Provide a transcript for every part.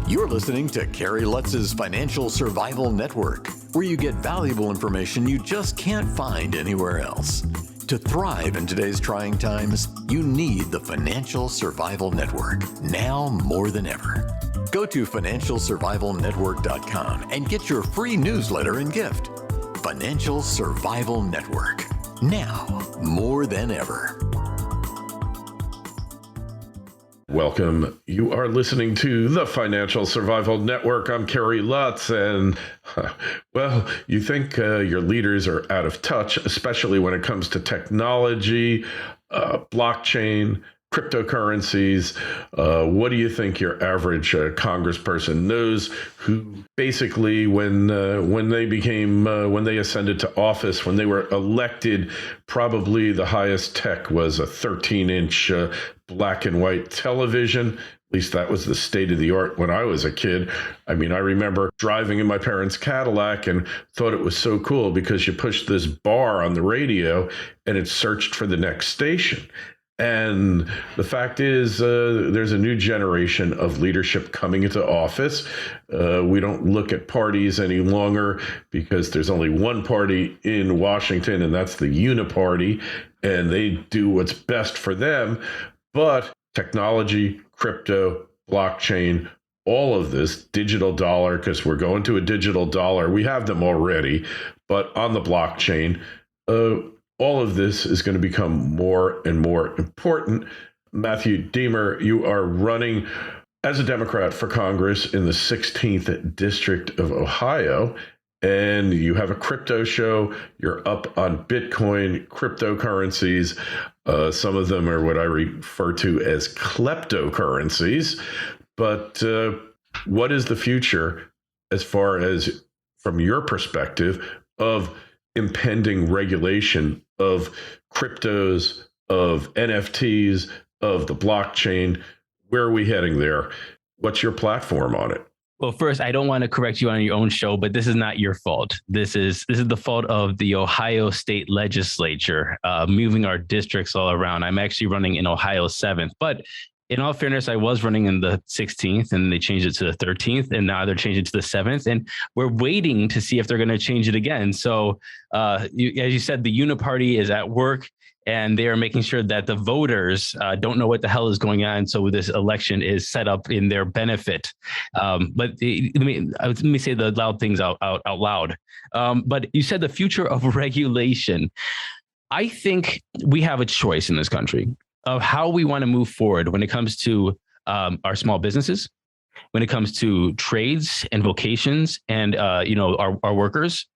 You're listening to Kerry Lutz's Financial Survival Network, where you get valuable information you just can't find anywhere else. To thrive in today's trying times, you need the Financial Survival Network, now more than ever. Go to financialsurvivalnetwork.com and get your free newsletter and gift. Financial Survival Network, now more than ever. Welcome. You are listening to the Financial Survival Network. I'm Kerry Lutz, and well, you think your leaders are out of touch, especially when it comes to technology, blockchain, cryptocurrencies. What do you think your average congressperson knows? Who basically, when they ascended to office, when they were elected, probably the highest tech was a 13-inch black and white television. At least that was the state of the art when I was a kid. I mean, I remember driving in my parents' Cadillac and thought it was so cool because you pushed this bar on the radio and it searched for the next station. And the fact is, there's a new generation of leadership coming into office. We don't look at parties any longer because there's only one party in Washington, and that's the Uniparty, and they do what's best for them. But technology, crypto, blockchain, all of this, digital dollar, because we're going to a digital dollar. We have them already, but on the blockchain, all of this is going to become more and more important. Matthew Diemer, you are running as a Democrat for Congress in the 16th District of Ohio, and you have a crypto show. You're up on Bitcoin, cryptocurrencies. Some of them are what I refer to as kleptocurrencies. But what is the future as far as, from your perspective, of impending regulation of cryptos, of NFTs, of the blockchain? Where are we heading there? What's your platform on it? Well, first, I don't want to correct you on your own show, but this is not your fault. This is the fault of the Ohio State Legislature moving our districts all around. I'm actually running in Ohio 7th, but in all fairness, I was running in the 16th and they changed it to the 13th, and now they're changing it to the 7th, and we're waiting to see if they're going to change it again. So as you said, the Uniparty is at work, and they are making sure that the voters don't know what the hell is going on. So this election is set up in their benefit. But let me say the loud things out loud. But you said the future of regulation. I think we have a choice in this country of how we want to move forward when it comes to our small businesses, when it comes to trades and vocations and our workers,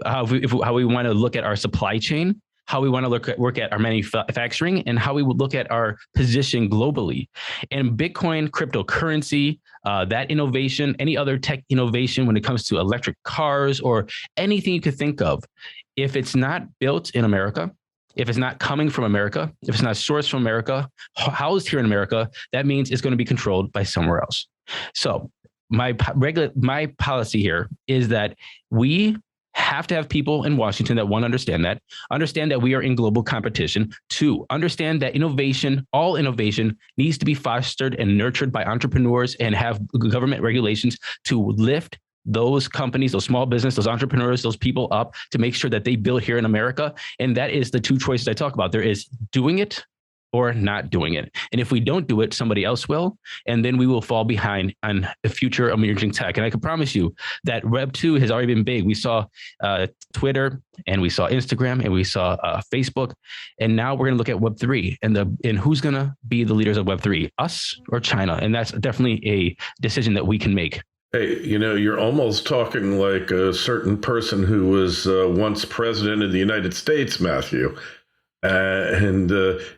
how we want to look at our supply chain, how we want to work at our manufacturing, and how we would look at our position globally. And Bitcoin, cryptocurrency, that innovation, any other tech innovation when it comes to electric cars or anything you could think of, if it's not built in America, if it's not coming from America, if it's not sourced from America, housed here in America, that means it's going to be controlled by somewhere else. So my policy here is that we have to have people in Washington that, one, understand that we are in global competition. Two, understand that all innovation needs to be fostered and nurtured by entrepreneurs and have government regulations to lift those companies, those small business, those entrepreneurs, those people up to make sure that they build here in America. And that is the two choices I talk about. There is doing it or not doing it. And if we don't do it, somebody else will. And then we will fall behind on the future emerging tech. And I can promise you that Web 2 has already been big. We saw Twitter, and we saw Instagram, and we saw Facebook. And now we're going to look at Web 3 and who's going to be the leaders of Web 3, us or China. And that's definitely a decision that we can make. Hey, you're almost talking like a certain person who was once president of the United States, Matthew. And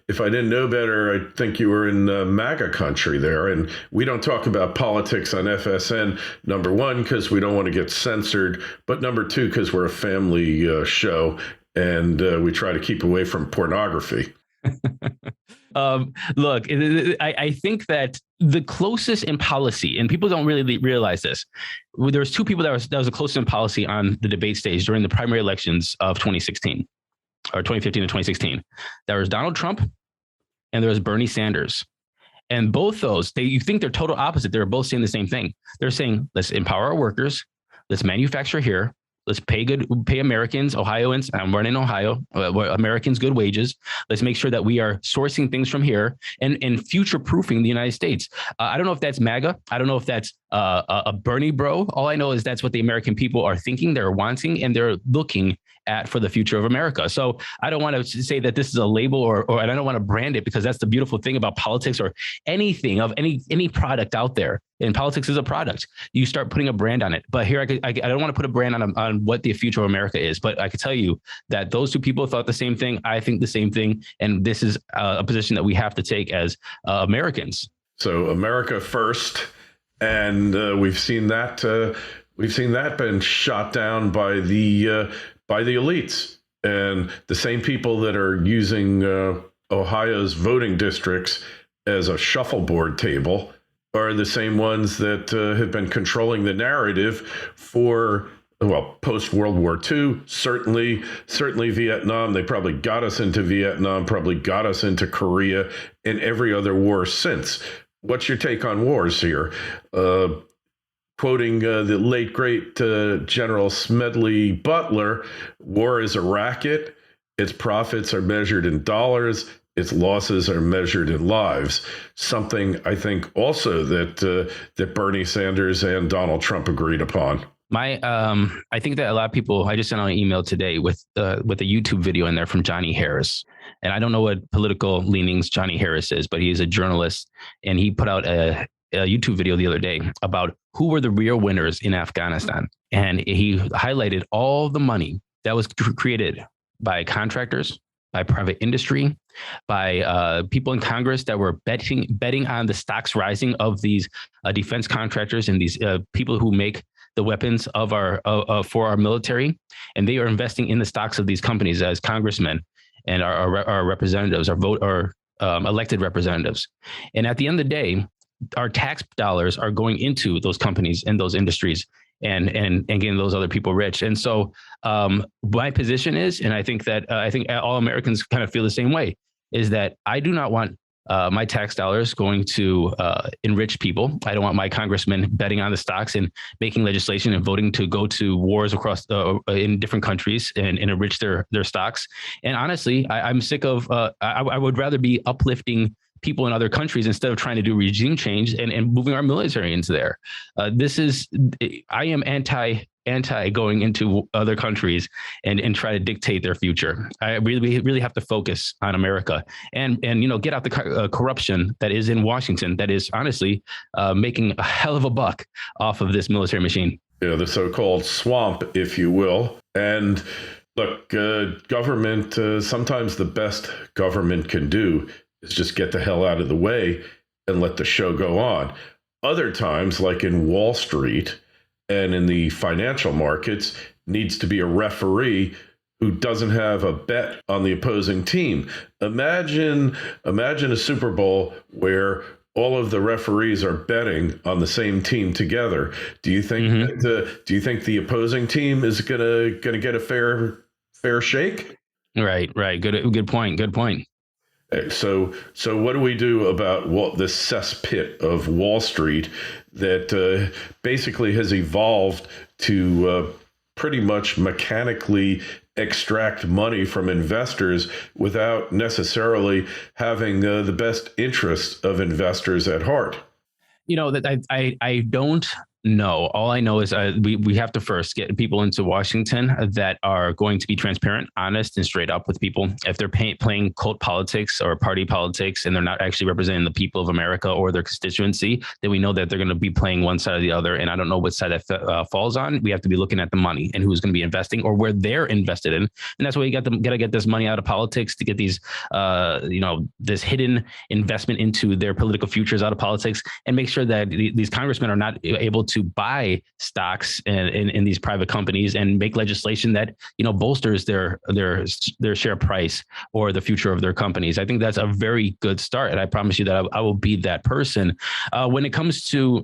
if I didn't know better, I think you were in MAGA country there. And we don't talk about politics on FSN, number one, because we don't want to get censored. But number two, because we're a family show and we try to keep away from pornography. Look, I think that the closest in policy, and people don't really realize this, there was two people that was the closest in policy on the debate stage during the primary elections of 2016 or 2015 to 2016. There was Donald Trump and there was Bernie Sanders. And both those, you think they're total opposite. They're both saying the same thing. They're saying, let's empower our workers. Let's manufacture here. Let's pay Americans, Ohioans. I'm running Ohio, Americans good wages. Let's make sure that we are sourcing things from here and future proofing the United States. I don't know if that's MAGA. I don't know if that's a Bernie bro. All I know is that's what the American people are thinking, they're wanting, and they're looking at for the future of America. So I don't want to say that this is a label or I don't want to brand it, because that's the beautiful thing about politics or anything of any product out there. And politics is a product. You start putting a brand on it. But here, I don't want to put a brand on what the future of America is. But I can tell you that those two people thought the same thing. I think the same thing. And this is a position that we have to take as Americans. So America first. And we've seen that been shot down by the elites, and the same people that are using Ohio's voting districts as a shuffleboard table are the same ones that have been controlling the narrative for, well, post World War II, certainly Vietnam. They probably got us into Vietnam, probably got us into Korea, and every other war since. What's your take on wars here? Quoting the late, great General Smedley Butler, war is a racket. Its profits are measured in dollars. Its losses are measured in lives. Something I think also that Bernie Sanders and Donald Trump agreed upon. I think that a lot of people, I just sent out an email today with a YouTube video in there from Johnny Harris. And I don't know what political leanings Johnny Harris is, but he's a journalist, and he put out a YouTube video the other day about who were the real winners in Afghanistan. And he highlighted all the money that was created by contractors, by private industry, by people in Congress that were betting on the stocks rising of these defense contractors and these people who make the weapons of for our military. And they are investing in the stocks of these companies as congressmen and our representatives, our elected representatives. And at the end of the day, our tax dollars are going into those companies and those industries and getting those other people rich. And so my position is, and I think all Americans kind of feel the same way, is that I do not want my tax dollars going to enrich people. I don't want my congressmen betting on the stocks and making legislation and voting to go to wars across in different countries and enrich their stocks. And honestly, I'm sick of, I would rather be uplifting people in other countries instead of trying to do regime change and moving our military into there. I am anti going into other countries and try to dictate their future. I really have to focus on America and get out the corruption that is in Washington, that is honestly making a hell of a buck off of this military machine. Yeah, the so-called swamp, if you will. And look, government, sometimes the best government can do is just get the hell out of the way and let the show go on. Other times, like in Wall Street and in the financial markets, needs to be a referee who doesn't have a bet on the opposing team. Imagine a Super Bowl where all of the referees are betting on the same team together. Do you think do you think the opposing team is gonna get a fair shake? Right. Good point. So what do we do about this cesspit of Wall Street that basically has evolved to pretty much mechanically extract money from investors without necessarily having the best interests of investors at heart? That I don't know. All I know is we have to first get people into Washington that are going to be transparent, honest, and straight up with people. If they're playing cult politics or party politics and they're not actually representing the people of America or their constituency, then we know that they're going to be playing one side or the other. And I don't know what side that falls on. We have to be looking at the money and who's going to be investing or where they're invested in. And that's why you got to get this money out of politics to get these, this hidden investment into their political futures out of politics and make sure that these congressmen are not able to buy stocks in these private companies and make legislation that, bolsters their share price or the future of their companies. I think that's a very good start. And I promise you that I will be that person. When it comes to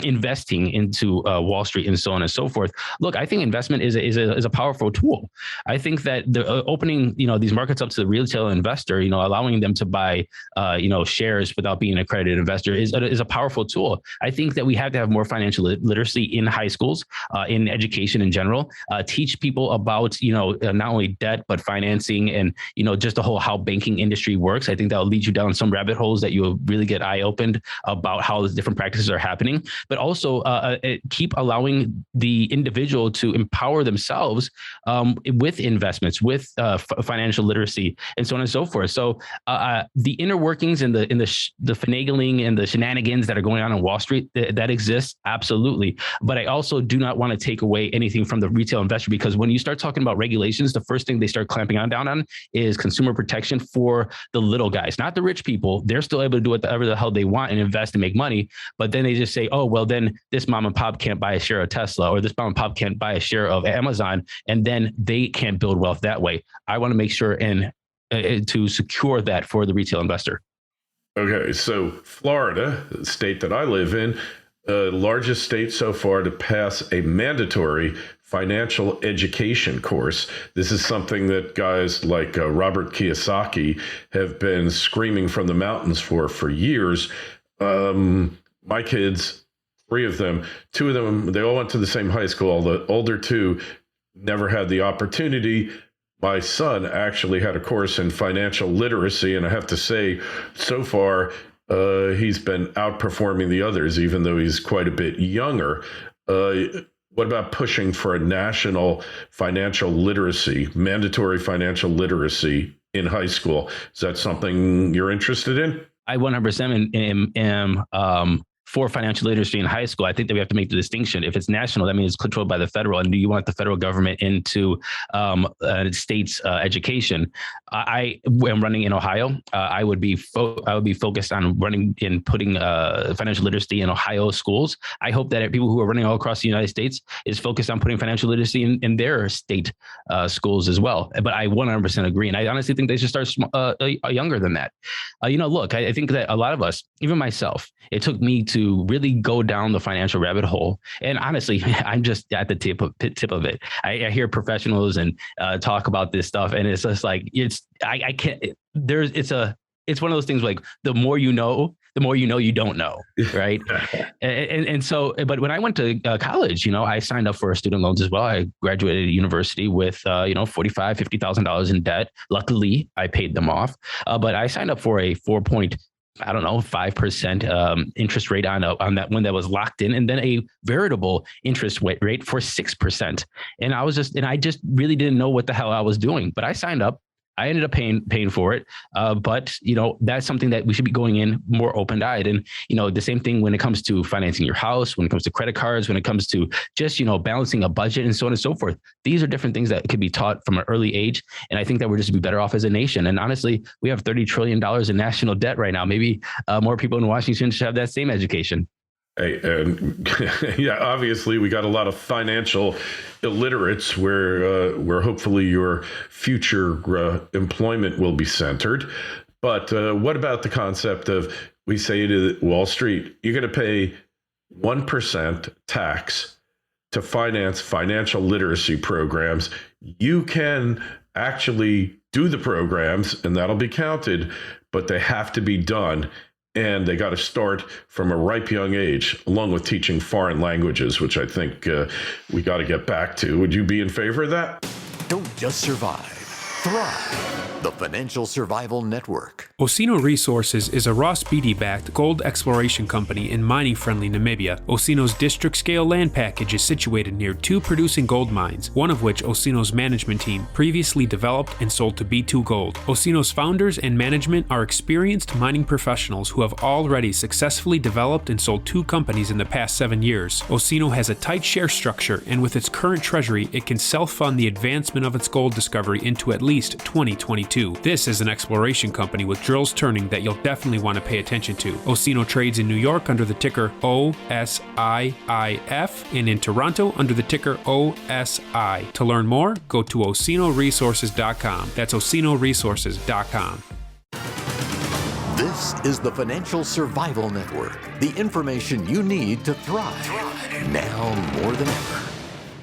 investing into Wall Street and so on and so forth, look, I think investment is a powerful tool. I think that the opening, these markets up to the retail investor, allowing them to buy, shares without being an accredited investor is a powerful tool. I think that we have to have more financial literacy in high schools, in education in general, teach people about, not only debt, but financing and, just the whole how banking industry works. I think that will lead you down some rabbit holes that you will really get eye opened about how the different practices are happening, but also keep allowing the individual to empower themselves with investments, with financial literacy and so on and so forth. So the inner workings and the finagling and the shenanigans that are going on Wall Street, that exists, absolutely. But I also do not want to take away anything from the retail investor, because when you start talking about regulations, the first thing they start clamping down on is consumer protection for the little guys, not the rich people. They're still able to do whatever the hell they want and invest and make money. But then they just say, oh, well, then this mom and pop can't buy a share of Tesla, or this mom and pop can't buy a share of Amazon, and then they can't build wealth that way. I want to make sure and to secure that for the retail investor. Okay, so Florida, the state that I live in, largest state so far to pass a mandatory financial education course. This is something that guys like Robert Kiyosaki have been screaming from the mountains for years. My kids, 3 of them, 2 of them, they all went to the same high school. The older 2 never had the opportunity. My son actually had a course in financial literacy, and I have to say, so far, he's been outperforming the others, even though he's quite a bit younger. What about pushing for a national financial literacy, mandatory financial literacy in high school? Is that something you're interested in? I 100% am for financial literacy in high school. I think that we have to make the distinction. If it's national, that means it's controlled by the federal. And do you want the federal government into states' education? I am running in Ohio. I would be focused on running and putting financial literacy in Ohio schools. I hope that people who are running all across the United States is focused on putting financial literacy in their state schools as well. But I 100% agree. And I honestly think they should start younger than that. Look, I think that a lot of us, even myself, it took me to really go down the financial rabbit hole. And honestly, I'm just at the tip of it. I hear professionals and talk about this stuff, and it's just like, it's one of those things like the more you know you don't know, right? and so, but when I went to college, I signed up for student loans as well. I graduated university with $45,000, $50,000 in debt. Luckily, I paid them off, but I signed up for a 5% interest rate on that one that was locked in, and then a variable interest rate for 6%. And I just really didn't know what the hell I was doing, but I signed up. I ended up paying for it. But that's something that we should be going in more open-eyed. And, the same thing when it comes to financing your house, when it comes to credit cards, when it comes to just, balancing a budget and so on and so forth. These are different things that could be taught from an early age. And I think that we're just be better off as a nation. And honestly, we have $30 trillion in national debt right now. Maybe more people in Washington should have that same education. Hey, yeah, obviously we got a lot of financial illiterates where hopefully your future employment will be centered. But what about the concept of, we say to Wall Street, you're going to pay 1% tax to finance financial literacy programs. You can actually do the programs and that'll be counted, but they have to be done. And they got to start from a ripe young age, along with teaching foreign languages, which I think we got to get back to. Would you be in favor of that? Don't just survive, thrive. The Financial Survival Network. Osino Resources is a Ross Beatty-backed gold exploration company in mining-friendly Namibia. Osino's district-scale land package is situated near 2 producing gold mines, one of which Osino's management team previously developed and sold to B2 Gold. Osino's founders and management are experienced mining professionals who have already successfully developed and sold 2 companies in the past 7 years. Osino has a tight share structure, and with its current treasury, it can self-fund the advancement of its gold discovery into at least least 2022. This is an exploration company with drills turning that you'll definitely want to pay attention to. Osino trades in New York under the ticker OSIIF and in Toronto under the ticker OSI. To learn more, go to osinoresources.com. That's osinoresources.com. This is the Financial Survival Network, the information you need to thrive now more than ever.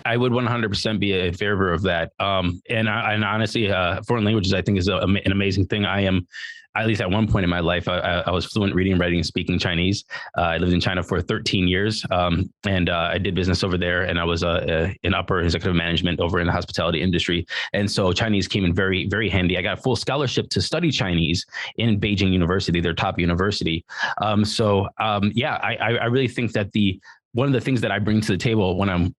I would 100% be in favor of that. And honestly, foreign languages, I think, is an amazing thing. I am, at least at one point in my life, I was fluent reading, writing, and speaking Chinese. I lived in China for 13 years, and I did business over there. And I was in upper executive management over in the hospitality industry. And so Chinese came in very, very handy. I got a full scholarship to study Chinese in Beijing University, their top university. I really think that one of the things that I bring to the table when I'm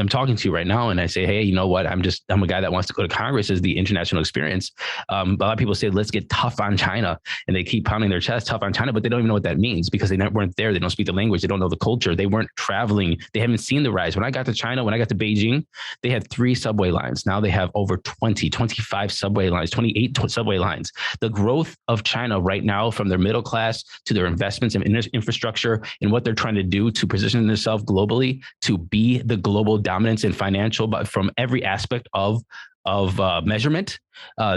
talking to you right now, and I say, hey, you know what, I'm a guy that wants to go to Congress, is the international experience. A lot of people say, let's get tough on China, and they keep pounding their chest tough on China, but they don't even know what that means because they weren't there. They don't speak the language. They don't know the culture. They weren't traveling. They haven't seen the rise. When I got to China, when I got to Beijing, they had 3 subway lines. Now they have over 25 subway lines, 28 subway lines. The growth of China right now, from their middle class to their investments in infrastructure and what they're trying to do to position themselves globally to be the global dominance in financial, but from every aspect of measurement,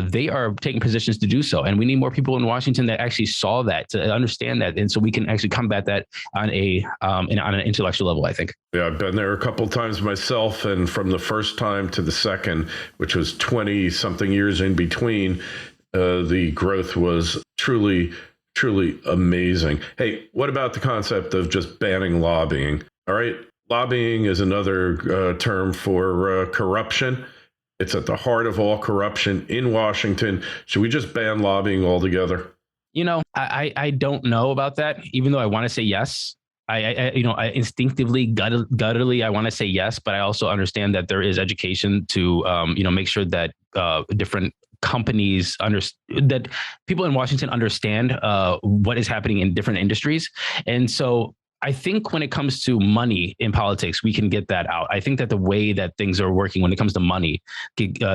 they are taking positions to do so. And we need more people in Washington that actually saw that, to understand that. And so we can actually combat that on an intellectual level, I think. Yeah, I've been there a couple of times myself. And from the first time to the second, which was 20 something years in between, the growth was truly amazing. Hey, what about the concept of just banning lobbying? All right. Lobbying is another term for corruption. It's at the heart of all corruption in Washington. Should we just ban lobbying altogether? You know, I don't know about that, even though I want to say yes. I instinctively, guttedly, I want to say yes, but I also understand that there is education to, make sure that different companies that people in Washington understand what is happening in different industries. And so I think when it comes to money in politics, we can get that out. I think that the way that things are working when it comes to money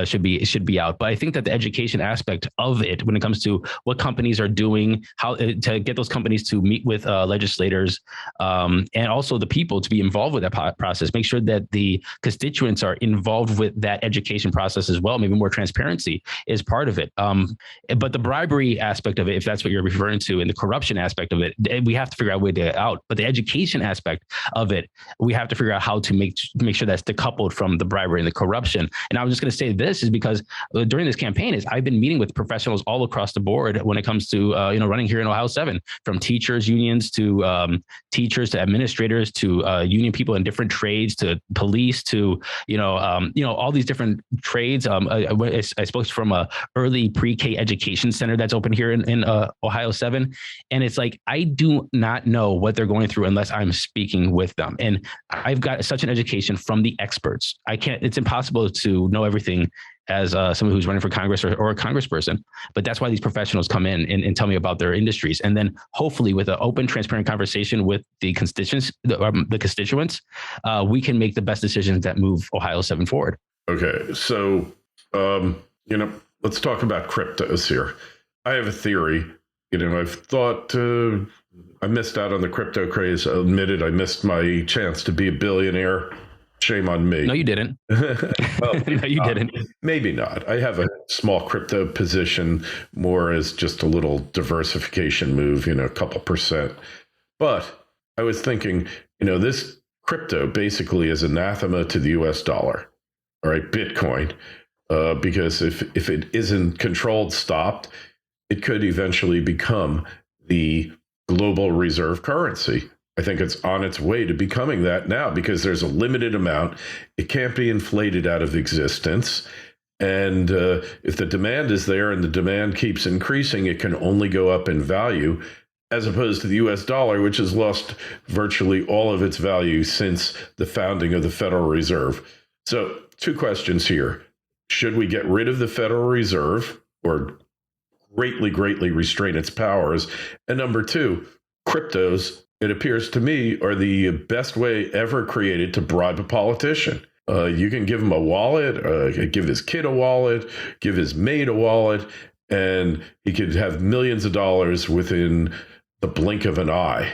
should be out. But I think that the education aspect of it, when it comes to what companies are doing, how to get those companies to meet with legislators, and also the people to be involved with that process, make sure that the constituents are involved with that education process as well. Maybe more transparency is part of it. But the bribery aspect of it, if that's what you're referring to, and the corruption aspect of it, we have to figure out a way to get out. But the education aspect of it, we have to figure out how to make sure that's decoupled from the bribery and the corruption. And I was just going to say this is because during this campaign I've been meeting with professionals all across the board when it comes to running here in Ohio 7, from teachers unions to teachers to administrators to union people in different trades to police to all these different trades. I spoke from a early pre-K education center that's open here in Ohio 7, and it's like I do not know what they're going through unless I'm speaking with them. And I've got such an education from the experts. It's impossible to know everything as someone who's running for Congress or a congressperson. But that's why these professionals come in and tell me about their industries. And then hopefully with an open, transparent conversation with the constituents, we can make the best decisions that move Ohio 7 forward. Okay. So, let's talk about cryptos here. I have a theory. I've thought I missed out on the crypto craze. I admitted I missed my chance to be a billionaire. Shame on me. No, you didn't. Well, no, you didn't. Maybe not. I have a small crypto position more as just a little diversification move, a couple percent. But I was thinking, this crypto basically is anathema to the US dollar, all right, Bitcoin, because if it isn't controlled, stopped, it could eventually become the global reserve currency. I think it's on its way to becoming that now because there's a limited amount. It can't be inflated out of existence. And if the demand is there and the demand keeps increasing, it can only go up in value, as opposed to the US dollar, which has lost virtually all of its value since the founding of the Federal Reserve. So 2 questions here. Should we get rid of the Federal Reserve or greatly restrain its powers? And number 2, cryptos, it appears to me, are the best way ever created to bribe a politician. You can give him a wallet, give his kid a wallet, give his maid a wallet, and he could have millions of dollars within the blink of an eye.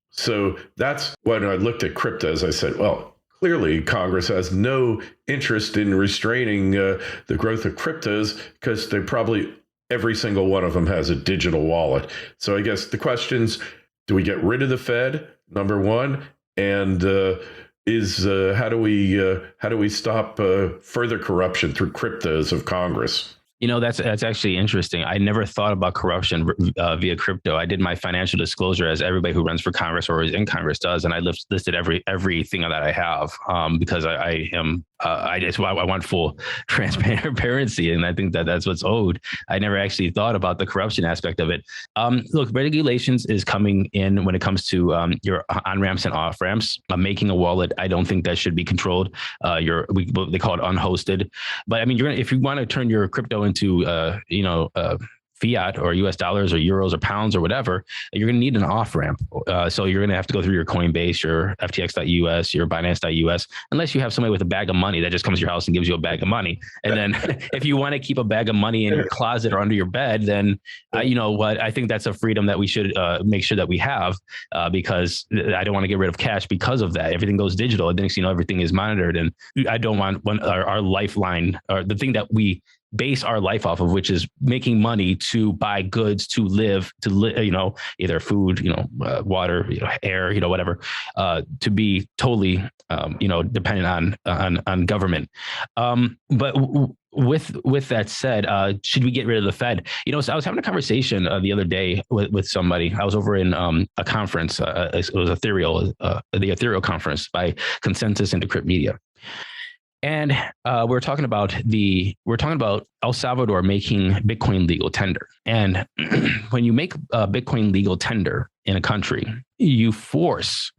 So that's when I looked at crypto, as I said, well, clearly Congress has no interest in restraining the growth of cryptos because they probably every single one of them has a digital wallet. So I guess the questions, do we get rid of the Fed? Number one. And how do we stop further corruption through cryptos of Congress? That's actually interesting. I never thought about corruption via crypto. I did my financial disclosure as everybody who runs for Congress or is in Congress does, and I listed everything that I have because I want full transparency, and I think that's what's owed. I never actually thought about the corruption aspect of it. Look, regulations is coming in when it comes to your on ramps and off ramps. Making a wallet, I don't think that should be controlled. They call it unhosted, but I mean, if you want to turn your crypto into fiat or US dollars or euros or pounds or whatever, you're going to need an off ramp. So you're going to have to go through your Coinbase, your FTX.us, your Binance.us, unless you have somebody with a bag of money that just comes to your house and gives you a bag of money. And then if you want to keep a bag of money in your closet or under your bed, then you know what? I think that's a freedom that we should make sure that we have because I don't want to get rid of cash because of that. Everything goes digital. And next, everything is monitored. And I don't want our lifeline or the thing that we base our life off of, which is making money to buy goods, to live, either food, water, air, whatever, to be totally, dependent on government. But with that said, should we get rid of the Fed? So I was having a conversation the other day with somebody. I was over in a conference. It was the Ethereal conference by Consensus and Decrypt Media. And we're talking about El Salvador making Bitcoin legal tender. And when you make Bitcoin legal tender in a country, you force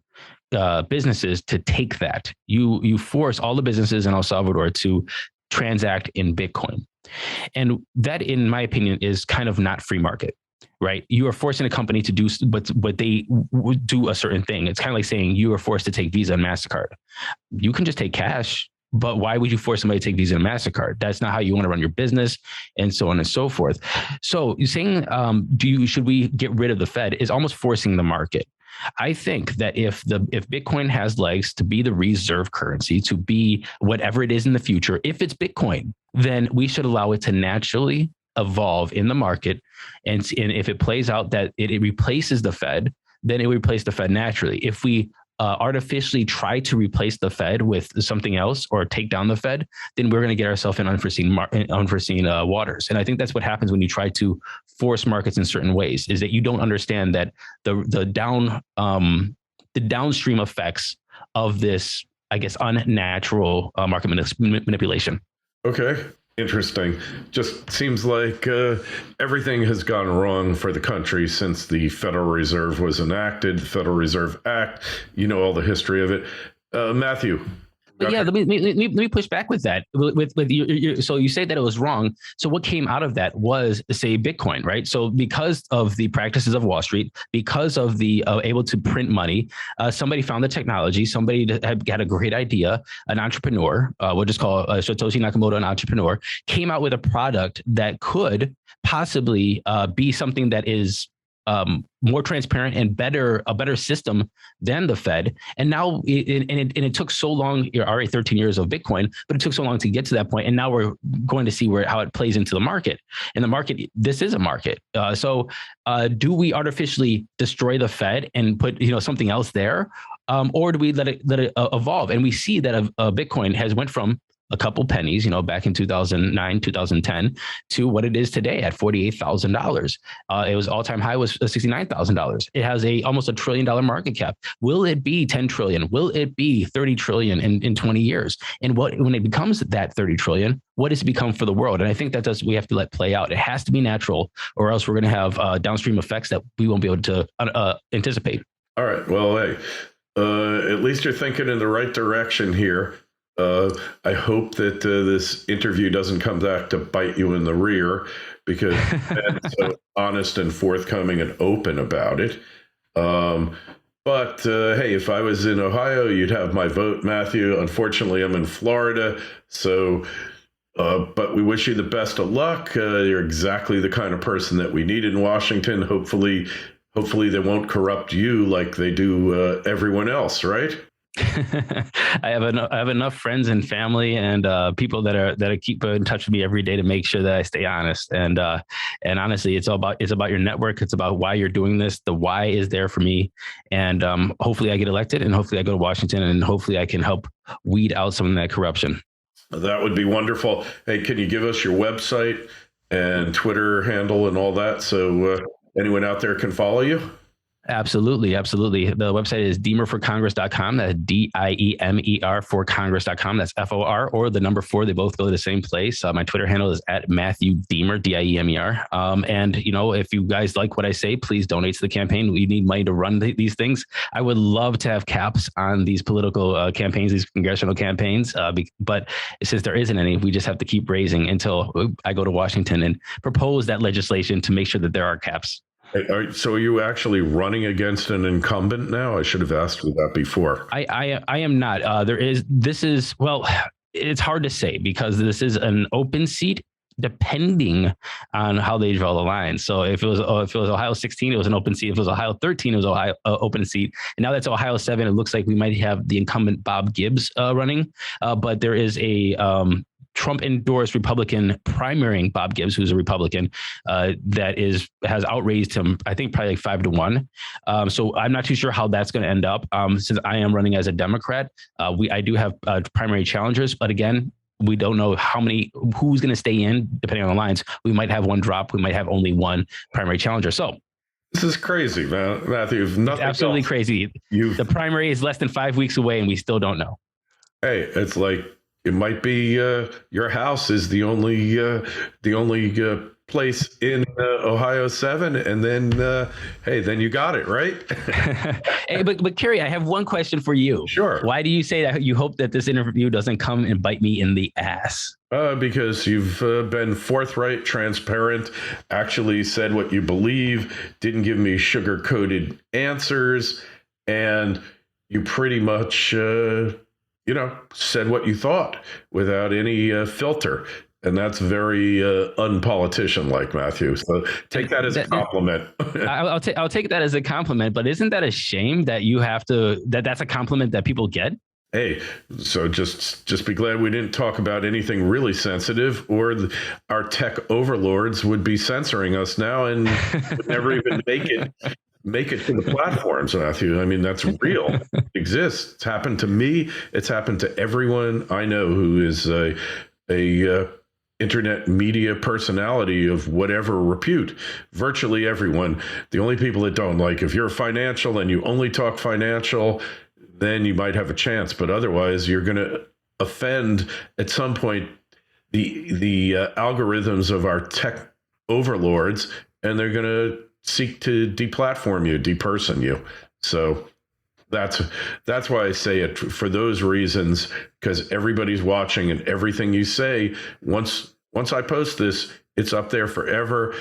businesses to take that. You force all the businesses in El Salvador to transact in Bitcoin. And that, in my opinion, is kind of not free market. Right. You are forcing a company to do, but they would do a certain thing. It's kind of like saying you are forced to take Visa and MasterCard. You can just take cash. But why would you force somebody to take Visa and MasterCard? That's not how you want to run your business, and so on and so forth. So you're saying, should we get rid of the Fed is almost forcing the market. I think that if Bitcoin has legs to be the reserve currency, to be whatever it is in the future, if it's Bitcoin, then we should allow it to naturally evolve in the market. And if it plays out that it replaces the Fed, then it would replace the Fed naturally. If we artificially try to replace the Fed with something else or take down the Fed, then we're going to get ourselves in unforeseen waters. And I think that's what happens when you try to force markets in certain ways, is that you don't understand that the downstream effects of this, I guess, unnatural market manipulation. Okay. Interesting. Just seems like everything has gone wrong for the country since the Federal Reserve was enacted, the Federal Reserve Act. All the history of it. Matthew. But yeah, let me push back with that. So you say that it was wrong. So what came out of that was, say, Bitcoin, right? So because of the practices of Wall Street, because of the able to print money, somebody found the technology. Somebody had a great idea. An entrepreneur, we'll just call Satoshi Nakamoto an entrepreneur, came out with a product that could possibly be something that is more transparent and a better system than the Fed. And now it took so long, already 13 years of Bitcoin, but it took so long to get to that point. And now we're going to see how it plays into the market. And the market, this is a market. So do we artificially destroy the Fed and put something else there? Or do we let it evolve? And we see that Bitcoin has went from a couple pennies, back in 2009, 2010, to what it is today at $48,000. It was all-time high was $69,000. It has almost $1 trillion market cap. Will it be 10 trillion? Will it be 30 trillion in 20 years? And when it becomes that 30 trillion, what does it become for the world? And I think we have to let play out. It has to be natural, or else we're going to have downstream effects that we won't be able to anticipate. All right. Well, hey, at least you're thinking in the right direction here. I hope that this interview doesn't come back to bite you in the rear, because Ben's so honest and forthcoming and open about it. But But hey, if I was in Ohio, you'd have my vote, Matthew. Unfortunately, I'm in Florida, so. But we wish you the best of luck. You're exactly the kind of person that we need in Washington. Hopefully they won't corrupt you like they do everyone else, right? I have enough friends and family and people that keep in touch with me every day to make sure that I stay honest. And honestly, it's about your network. It's about why you're doing this. The why is there for me. And hopefully I get elected, and hopefully I go to Washington, and hopefully I can help weed out some of that corruption. That would be wonderful. Hey, can you give us your website and Twitter handle and all that so anyone out there can follow you? Absolutely. The website is diemerforcongress.com. That's DIEMER for Congress.com. That's FOR or the number 4. They both go to the same place. My Twitter handle is at Matthew Diemer, DIEMER. And, if you guys like what I say, please donate to the campaign. We need money to run these things. I would love to have caps on these political campaigns, these congressional campaigns. But since there isn't any, we just have to keep raising until I go to Washington and propose that legislation to make sure that there are caps. So are you actually running against an incumbent now? I should have asked you that before. I am not. It's hard to say because this is an open seat depending on how they draw the line. So if it was Ohio 16, it was an open seat. If it was Ohio 13, it was Ohio open seat. And now that's Ohio 7. It looks like we might have the incumbent Bob Gibbs running, but there is a Trump-endorsed Republican primarying Bob Gibbs, who's a Republican, that has outraised him, I think, probably like 5-1. So I'm not too sure how that's going to end up. Since I am running as a Democrat, I do have primary challengers, but again, we don't know who's going to stay in, depending on the lines. We might have one drop. We might have only one primary challenger. So this is crazy, man. Matthew. Nothing absolutely else. Crazy. The primary is less than 5 weeks away, and we still don't know. Hey, it's like it might be your house is the only place in Ohio 7, and then then you got it right. Hey, but Kerry, I have one question for you. Sure. Why do you say that you hope that this interview doesn't come and bite me in the ass? Because you've been forthright, transparent, actually said what you believe, didn't give me sugar-coated answers, and you pretty much said what you thought without any filter. And that's very unpolitician-like, Matthew. So take that as a compliment. I'll take that as a compliment. But isn't that a shame that you have to that's a compliment that people get? Hey, so just be glad we didn't talk about anything really sensitive, or our tech overlords would be censoring us now and would never even make it to the platforms, Matthew. I mean, that's real. It exists. It's happened to me. It's happened to everyone I know who is a internet media personality of whatever repute. Virtually everyone. The only people that don't, like, if you're financial and you only talk financial, then you might have a chance. But otherwise, you're going to offend at some point the algorithms of our tech overlords, and they're going to seek to deplatform you, deperson you. So that's why I say it for those reasons, because everybody's watching, and everything you say, once I post this, it's up there forever.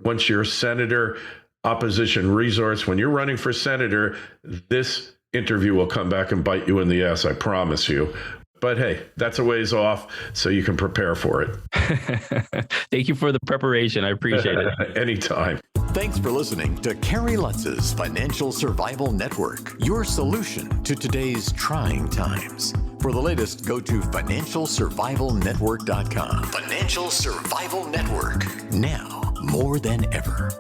Once you're a senator, opposition resource, when you're running for senator, this interview will come back and bite you in the ass, I promise you. But hey, that's a ways off, so you can prepare for it. Thank you for the preparation. I appreciate it. Anytime. Thanks for listening to Kerry Lutz's Financial Survival Network, your solution to today's trying times. For the latest, go to financialsurvivalnetwork.com. Financial Survival Network, now more than ever.